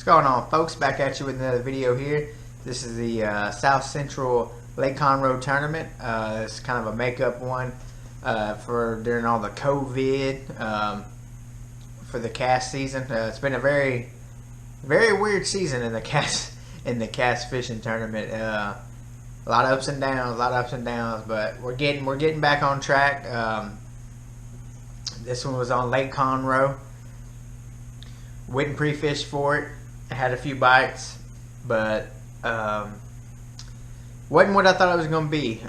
What's going on, folks? Back at you with another video here. This is the South Central Lake Conroe Tournament. It's kind of a makeup one for during all the COVID for the C.A.S.T season. It's been a very weird season in the C.A.S.T fishing tournament. A lot of ups and downs, but we're getting back on track. This one was on Lake Conroe. Went and pre-fished for it. I had a few bites, but wasn't what I thought it was going to be.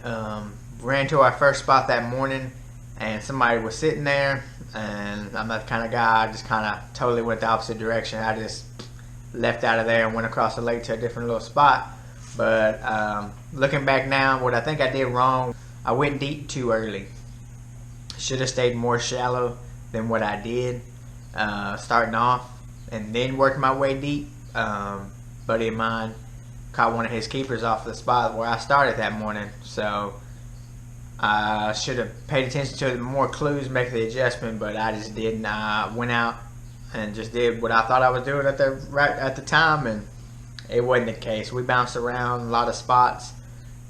Ran to our first spot that morning, and somebody was sitting there, and I'm that kind of guy. I just kind of totally went the opposite direction. I just left out of there and went across the lake to a different little spot. But looking back now, what I think I did wrong, I went deep too early. Should have stayed more shallow than what I did starting off, and then worked my way deep. Buddy of mine caught one of his keepers off the spot where I started that morning, so I should have paid attention to more clues, make the adjustment, but I just didn't. I went out and just did what I thought I was doing at the time, and it wasn't the case. We bounced around a lot of spots,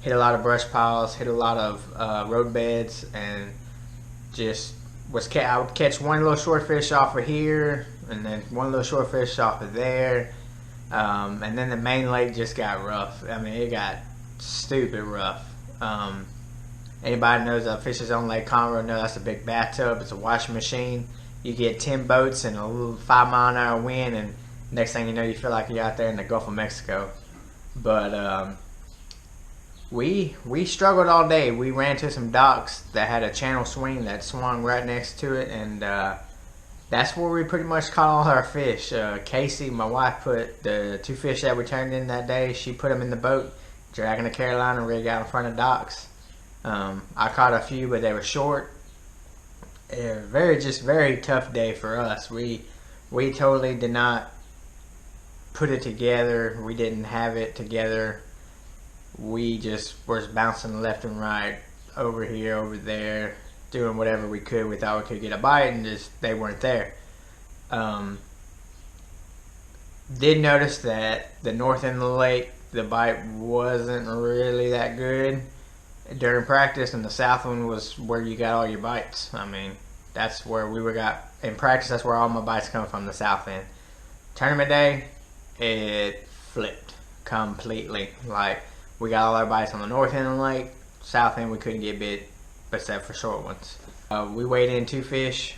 hit a lot of brush piles, hit a lot of road beds, and just I would catch one little short fish off of here, and then one little short fish off of there, and then the main lake just got rough. I mean, it got stupid rough. Anybody knows that fishes on Lake Conroe know that's a big bathtub. It's a washing machine. You get 10 boats and a little 5-mile-an-hour wind, and next thing you know, you feel like you're out there in the Gulf of Mexico. But we struggled all day. We ran to some docks that had a channel swing that swung right next to it, and that's where we pretty much caught all our fish. Kaci, my wife, put the 2 fish that we turned in that day, she put them in the boat, dragging the Carolina rig out in front of docks. I caught a few, but they were short. Very tough day for us. We totally did not put it together. We didn't have it together. We just was bouncing left and right, over here, over there, doing whatever we could. We thought we could get a bite, and just they weren't there. Did notice that the north end of the lake, the bite wasn't really that good during practice, and the south one was where you got all your bites. I mean, that's where in practice. That's where all my bites come from, the south end. Tournament day, it flipped completely. Like, we got all our bites on the north end of the lake. South end we couldn't get bit, except for short ones. We weighed in 2 fish.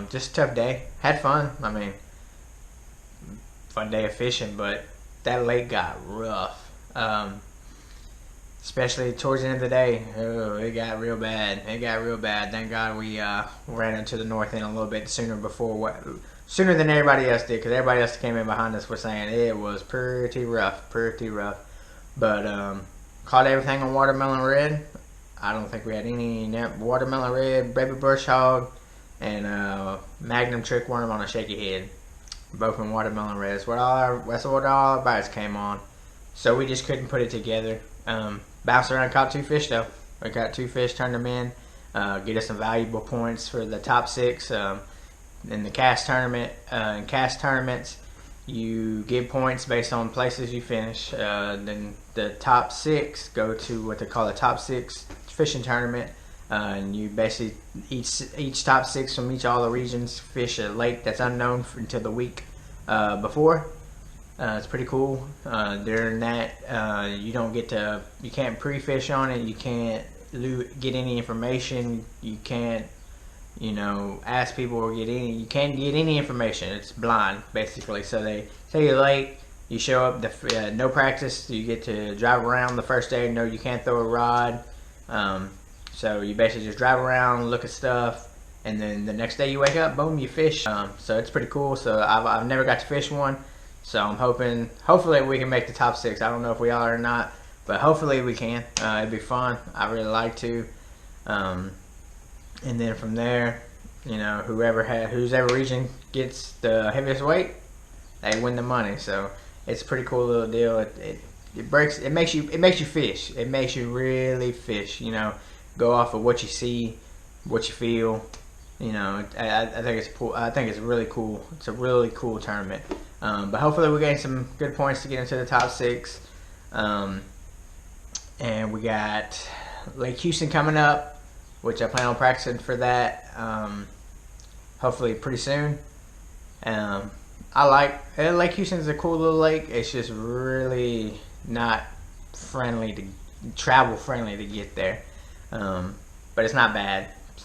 Just a tough day. Had fun. I mean, fun day of fishing, but that lake got rough. Especially towards the end of the day. Oh, it got real bad. Thank God we ran into the north end a little bit sooner than everybody else did, because everybody else came in behind us was saying it was pretty rough. But caught everything on watermelon red. I don't think we had any watermelon red, baby brush hog, and magnum trick worm on a shaky head. Both in watermelon red. That's what all our bites came on. So we just couldn't put it together. Bounced around and caught 2 fish though. We got 2 fish, turned them in, get us some valuable points for the top 6 in the C.A.S.T tournament. In C.A.S.T tournaments, you get points based on places you finish. Then the top 6 go to what they call a top 6 fishing tournament, and you basically each top 6 from all the regions fish a lake that's unknown until the week before. It's pretty cool. During that, you can't pre-fish on it. You can't get any information. You can't, ask people or you can't get any information. It's blind, basically. So they tell you late, you show up, no practice. You get to drive around the first day. No, you can't throw a rod. So you basically just drive around, look at stuff, and then the next day you wake up, boom, you fish. So it's pretty cool. So I've never got to fish one. So I'm hopefully we can make the top 6. I don't know if we are or not, but hopefully we can. It'd be fun. I really like to. And then from there, whoever region gets the heaviest weight, they win the money. So it's a pretty cool little deal. It makes you fish. It makes you really fish. Go off of what you see, what you feel. I think it's really cool. It's a really cool tournament. But hopefully we gain some good points to get into the top 6. And we got Lake Houston coming up, which I plan on practicing for that. Hopefully pretty soon. Lake Houston is a cool little lake. It's just really not travel friendly to get there. But it's not bad. It's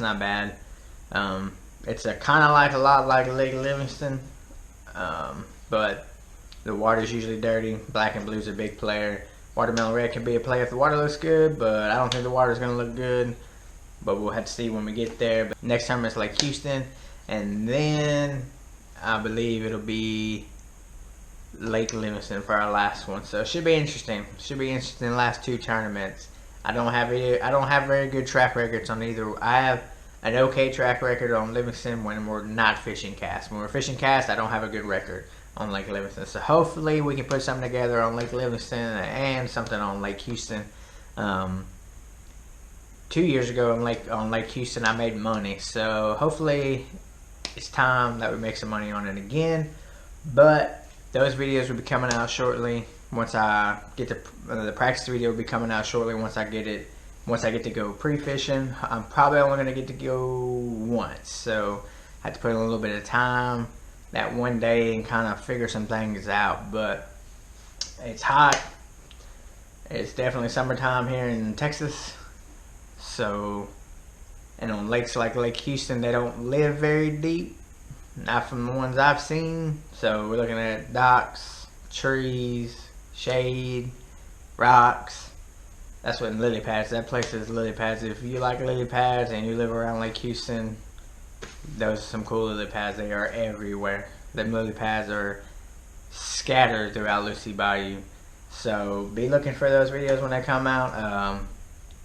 kind of a lot like Lake Livingston. But the water's usually dirty. Black and blue's a big player. Watermelon red can be a play if the water looks good, but I don't think the water's going to look good. But we'll have to see when we get there. But next time it's Lake Houston, and then I believe it'll be Lake Livingston for our last one. So it should be interesting. The last 2 tournaments. I don't have very good track records on either. I have an okay track record on Livingston when we're not fishing C.A.S.T. When we're fishing C.A.S.T, I don't have a good record on Lake Livingston. So hopefully we can put something together on Lake Livingston and something on Lake Houston. 2 years ago on Lake Houston I made money. So hopefully it's time that we make some money on it again. But those videos will be coming out shortly. once I get the practice video will be coming out shortly. Once I get to go pre-fishing, I'm probably only going to get to go once, so I have to put in a little bit of time that one day and kind of figure some things out. But it's hot. It's definitely summertime here in Texas, so, and on lakes like Lake Houston, they don't live very deep, not from the ones I've seen. So we're looking at docks, trees, shade, rocks. That's what lily pads. That place is lily pads. If you like lily pads and you live around Lake Houston, those are some cool lily pads. They are everywhere. Them lily pads are scattered throughout Lucy Bayou. So be looking for those videos when they come out.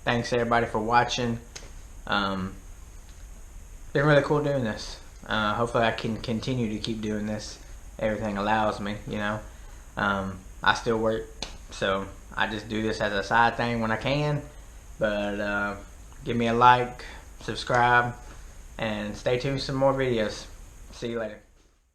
Thanks everybody for watching. Been really cool doing this. Hopefully I can continue to keep doing this. Everything allows me, you know. I still work, so I just do this as a side thing when I can. But give me a like, subscribe, and stay tuned for some more videos. See you later.